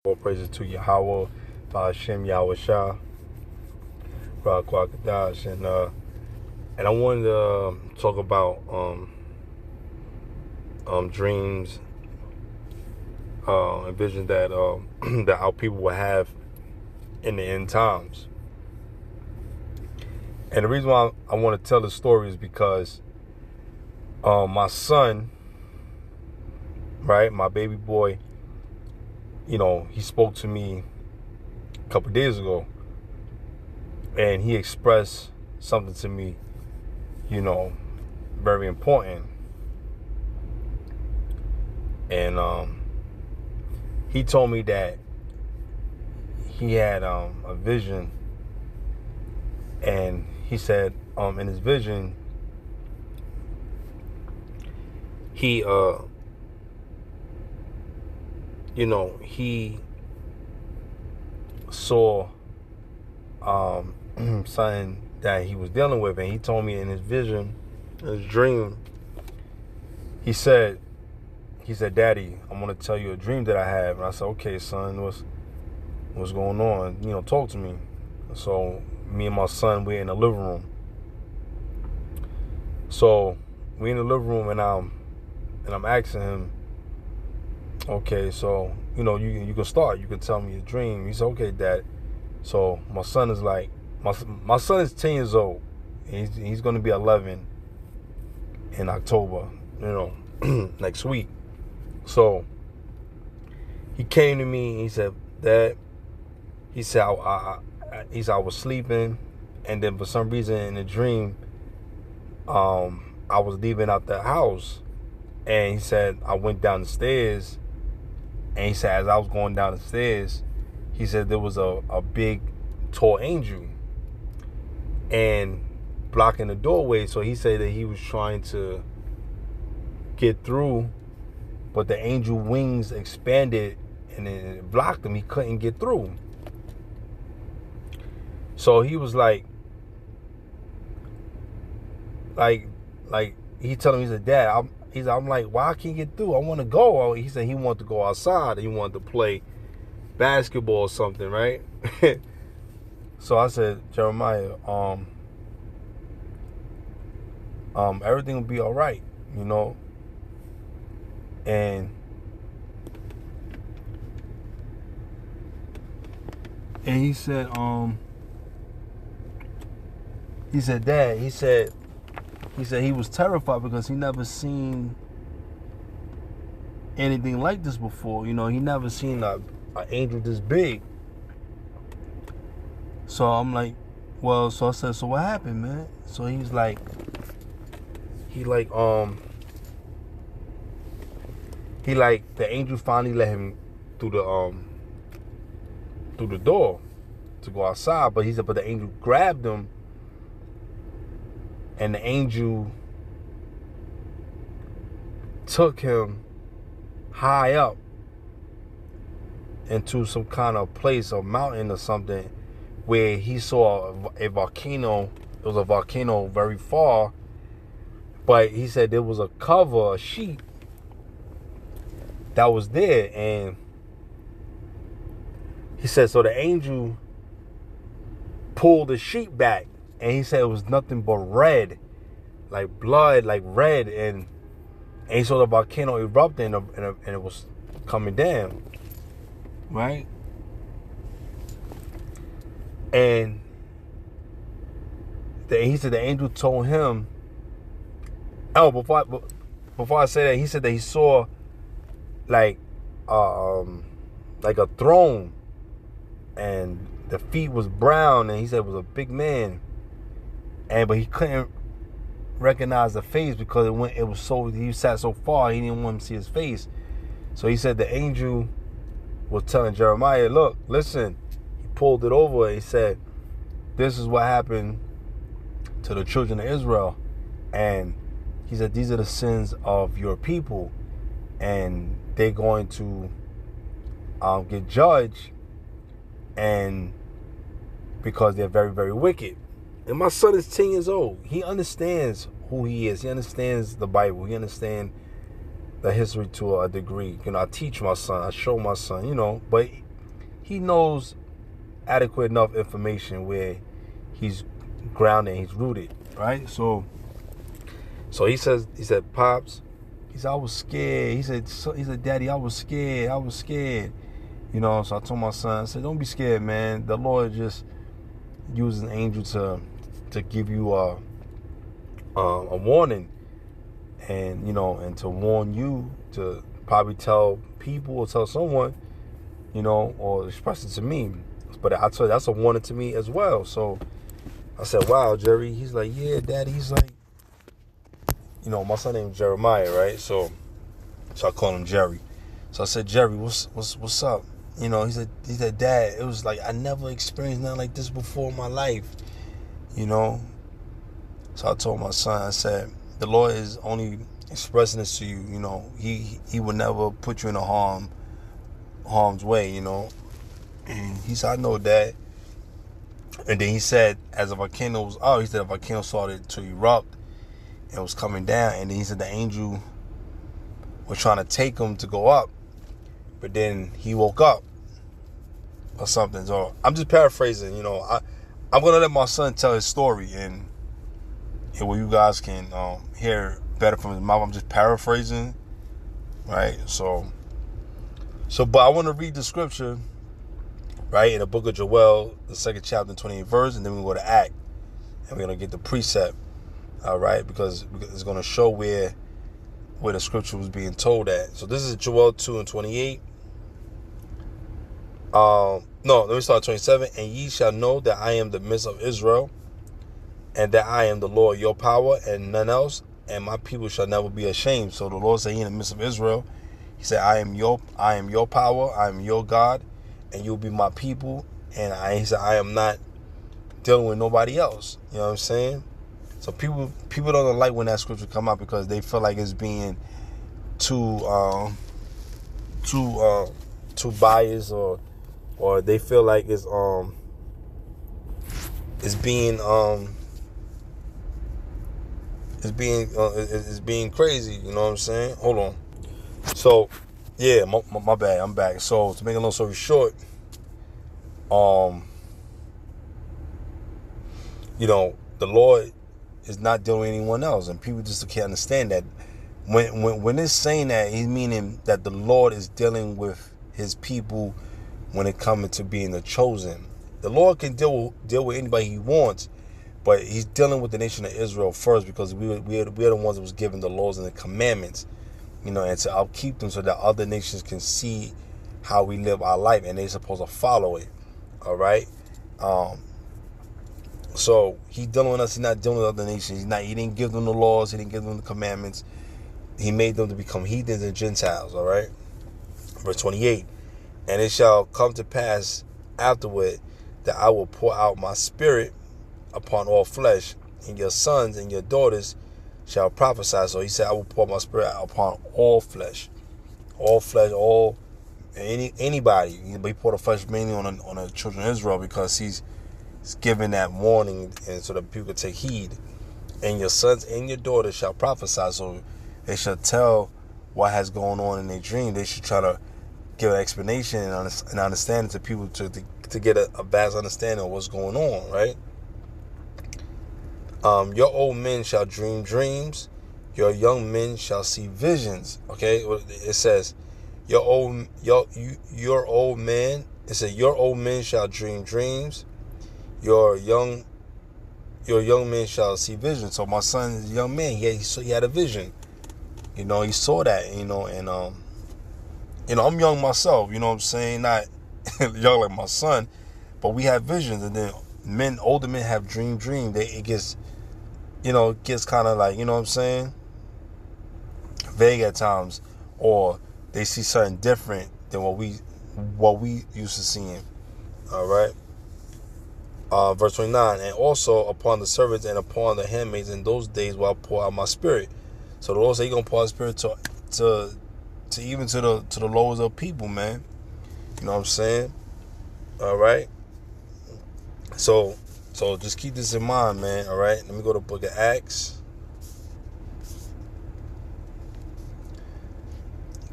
All praises to Yahweh, Hashem Yahweh Shah, Kwakadash, and I wanted to talk about dreams and visions that that our people will have in the end times. And the reason why I want to tell the story is because my son, right, my baby boy, he spoke to me a couple days ago, and he expressed something to me, very important. And he told me that he had a vision, and he said in his vision he he saw something that he was dealing with, and he told me in his vision, in his dream, he said, "Daddy, I'm gonna tell you a dream that I have." And I said, "Okay, son, what's going on? Talk to me." So me and my son, we're in the living room. So we're in the living room, and I'm asking him, "Okay, so you can start. You can tell me your dream." He said, "Okay, Dad." So my son is like, my son is 10 years old. He's going to be 11 in October, next week. So he came to me and he said, "Dad," he said, I was sleeping, and then for some reason in the dream, I was leaving out the house, and he said I went down the stairs, and he said as I was going down the stairs, he said there was a big, tall angel and blocking the doorway. So he said that he was trying to get through, but the angel wings expanded and it blocked him. He couldn't get through. So he was like he told him, he said, "Dad," I'm like, "Why I can't get through? I want to go." He said he wanted to go outside. He wanted to play basketball or something, right? So I said, "Jeremiah, everything will be all right, And he said, "Dad," he said he was terrified because he never seen anything like this before. He never seen an angel this big. So I'm like, well, so I said, "So what happened, man?" So he's like, the angel finally let him through the door to go outside, but he said, but the angel grabbed him, and the angel took him high up into some kind of place, a mountain or something, where he saw a volcano. It was a volcano very far, but he said there was a cover, a sheet that was there, and he said, so the angel pulled the sheet back, and he said it was nothing but red, like blood, like red, and he saw the volcano erupting, and it was coming down, right? And he said the angel told him, before I say that, he said that he saw like a throne, and the feet was brown, and he said it was a big man, but he couldn't recognize the face because he sat so far, he didn't want him to see his face. So he said the angel was telling Jeremiah, "Look, listen." He pulled it over, and he said, "This is what happened to the children of Israel," and he said, "These are the sins of your people, and they're going to get judged, and because they're very, very wicked." And my son is 10 years old. He understands who he is. He understands the Bible. He understands the history to a degree. I teach my son. I show my son, but he knows adequate enough information where he's grounded, he's rooted, right? So he said, Pops, he said, I was scared. He said, Daddy, I was scared. You know, so I told my son, I said, don't be scared, man. The Lord just used an angel to give you a warning, and you know, and to warn you, to probably tell people or tell someone, you know, or express it to me. But I told you, that's a warning to me as well. So I said, wow, Jerry. He's like, yeah, Daddy. He's like, you know, my son named Jeremiah, right? So I call him Jerry. So I said, Jerry, what's up? You know, he said, Dad, it was like I never experienced nothing like this before in my life. You know. So I told my son, I said, the Lord is only expressing this to you. You know, He would never put you in harm's way. You know. And he said, I know that. And then he said, as a volcano was out, he said a volcano started to erupt and was coming down. And then he said the angel was trying to take him to go up, but then he woke up or something. So I'm just paraphrasing, you know. I'm gonna let my son tell his story, and where you guys can hear better from his mouth. I'm just paraphrasing, right? So, but I want to read the scripture, right, in the book of Joel, the 2nd chapter, 28th verse, and then we go to Act, and we're gonna get the precept, all right, because it's gonna show where the scripture was being told at. So this is Joel 2:28. No, let me start 27. And ye shall know that I am the midst of Israel, and that I am the Lord your power, and none else, and my people shall never be ashamed. So the Lord said, he in the midst of Israel, he said, I am your power, I am your God, and you'll be my people. And he said, I am not dealing with nobody else. You know what I'm saying? So people don't like when that scripture come out, because they feel like it's being too biased, or they feel like it's being crazy. You know what I'm saying? Hold on. So yeah, my bad. I'm back. So to make a long story short, you know, the Lord is not dealing with anyone else, and people just can't understand that. When it's saying that, he's meaning that the Lord is dealing with his people when it comes to being the chosen. The Lord can deal with anybody he wants, but he's dealing with the nation of Israel first, because we are the ones that was given the laws and the commandments, you know, and to upkeep them so that other nations can see how we live our life, and they're supposed to follow it. All right. So he's dealing with us. He's not dealing with other nations. He didn't give them the laws. He didn't give them the commandments. He made them to become heathens and Gentiles. All right. Verse 28. And it shall come to pass afterward that I will pour out my spirit upon all flesh, and your sons and your daughters shall prophesy. So he said, I will pour my spirit upon all flesh, anybody. But he poured the flesh mainly on the children of Israel, because he's giving that warning, and so that people can take heed. And your sons and your daughters shall prophesy. So they shall tell what has gone on in their dream. They should try to give an explanation and understanding to people to get a vast understanding of what's going on, right? Your old men shall dream dreams, your young men shall see visions. Okay, it says your old men. It says your old men shall dream dreams, your young men shall see visions. So my son is a young man. He had a vision. You know, he saw that. You know, and you know, I'm young myself. You know what I'm saying? Not young like my son, but we have visions. And then older men have dreams. It gets kind of like, you know what I'm saying, vague at times, or they see something different than what we used to seeing. All right. Verse 29, and also upon the servants and upon the handmaids in those days will I pour out my spirit. So the Lord said He's gonna pour His spirit to even to the lowest of people, man. You know what I'm saying? All right. So just keep this in mind, man. All right. Let me go to the book of Acts.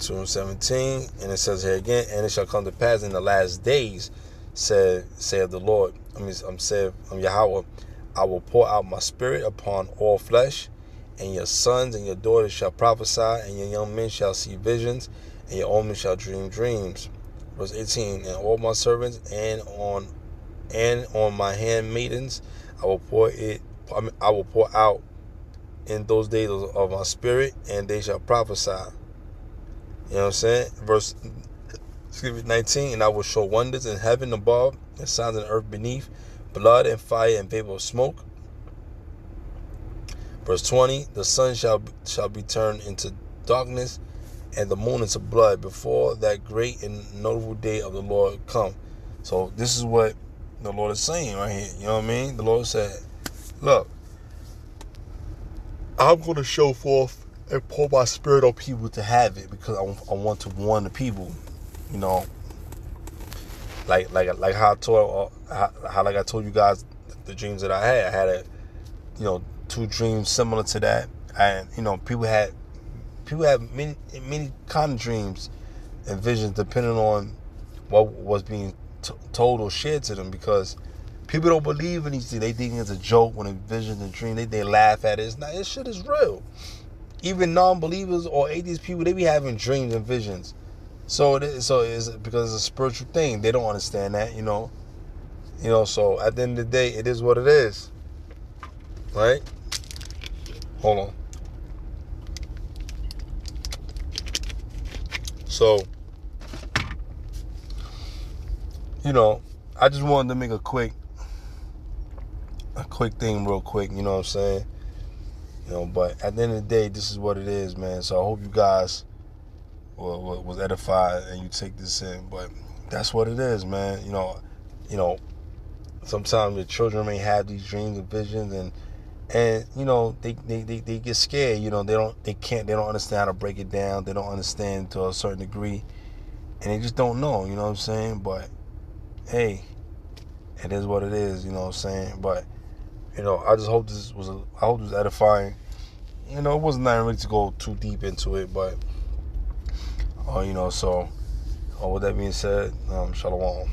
2 and 17, and it says here again, and it shall come to pass in the last days, saith the Lord, Yahweh, I will pour out my spirit upon all flesh, and your sons and your daughters shall prophesy, and your young men shall see visions, and your old men shall dream dreams. Verse 18, and all my servants and on my handmaidens I will pour out in those days of my spirit, and they shall prophesy. You know what I'm saying? Verse 19, and I will show wonders in heaven above, and signs in the earth beneath, blood and fire and vapor of smoke. Verse 20, the sun shall be turned into darkness, and the moon into blood, before that great and notable day of the Lord come. So this is what the Lord is saying right here. You know what I mean? The Lord said, look, I'm going to show forth and pour my spirit on people to have it, because I want to warn the people. You know, like how I told you guys the dreams that I had. I had two dreams similar to that, and people had many kind of dreams and visions depending on what was being told or shared to them, because people don't believe in these things. They think it's a joke when a vision and dream. They laugh at it. It's not. This shit is real. Even non-believers or atheist people, they be having dreams and visions. So it's because it's a spiritual thing. They don't understand that, So at the end of the day, it is what it is, right? Hold on. So, I just wanted to make a quick thing real quick, you know what I'm saying? But at the end of the day, this is what it is, man. So I hope you guys was edified and you take this in. But that's what it is, man. Sometimes the children may have these dreams and visions, and they get scared. They don't understand how to break it down. They don't understand to a certain degree, and they just don't know. You know what I'm saying? But hey, it is what it is. You know what I'm saying? But I just hope this was edifying. It wasn't nothing really to go too deep into it, but so with that being said, shalom.